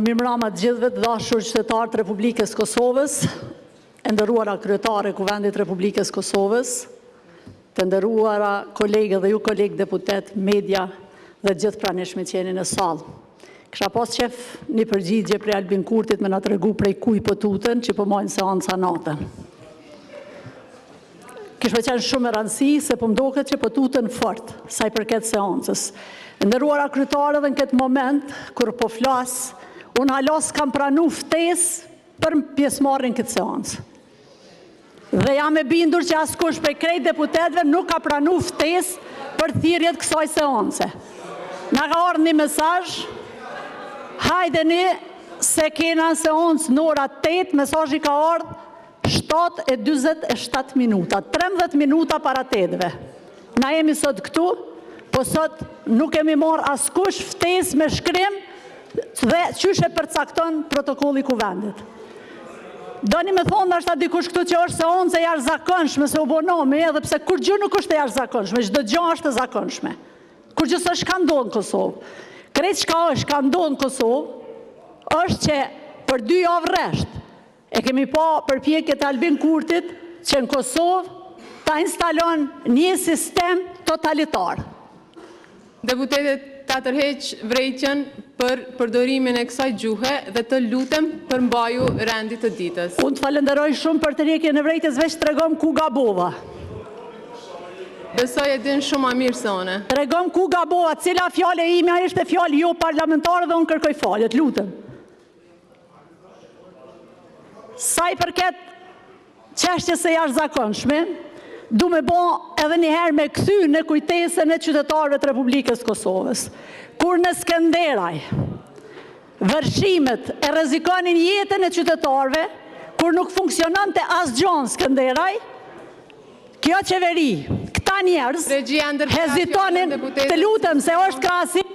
Mirëmbrëma të gjithëve të dashur qytetarë të Republikës Kosovës, e nderuara kryetare Kuvendit Republikës Kosovës, të nderuara kolegë dhe ju kolegë deputet, media dhe gjithë pranishmit që jeni në sallë. Kisha pas qef një përgjigje prej Albin Kurtit me na tregu prej kuj po tutën që po mojnë seanca natën. Kishme qenë shumë e rëndësi se po mdoket që po tutën fort, sa i përket seancës. Nderuara kryetare, dhe në këtë moment, kur po flas, unë halos kam pranu ftesë për pjesëmarrjen këtë seancë. Dhe jam e bindur që askush prej krejt deputetëve nuk ka pranu ftesë për thirrjet kësaj seance. Na ka ardhur një mesazh, hajdeni se kena seancë në ora 8, mesazhi ka ardhur 7:47 minuta, 13 minuta para 8-ve. Na jemi sot këtu, po sot nuk kemi marrë askush ftesë me shkrim dhe qysh e përcakton protokolli Kuvendit. Doni me thonë ndoshta dikush këtu që është seancë e jashtëzakonshme se u bonomi, edhe pse kur gjë nuk është e jashtëzakonshme, çdo gjë është e zakonshme. Kur gjë s'është ka ndodhur në Kosovë. Krejt çka është ka ndodhur në Kosovë është që për 2 javë rresht e kemi pa përpjekjet e Albin Kurtit që në Kosovë ta instalon një sistem totalitar. Deputetet ta tërheq vrejtjen për përdorimin e kësaj gjuhe dhe të lutem për mbaju rendit të ditës. Unë të falenderoj shumë për tërheqjen e vrejtjes, veç tregom ku gabova. Besoj e din shumë ma mirë se one. Tregom ku gabova, cila fjale imja ishte fjale jo parlamentare dhe unë kërkoj falje, të lutem. Sa i përket çështjes së jashtëzakonshme, du me bo edhe njëherë me kthy në kujtesën e qytetarëve të Republikës Kosovës. Kur në Skenderaj, vërshimet e rrezikonin jetën e qytetarëve, kur nuk funksiononte asgjë në Skenderaj, kjo qeveri, këta njerëz, hezitonin, të lutem se është krahasim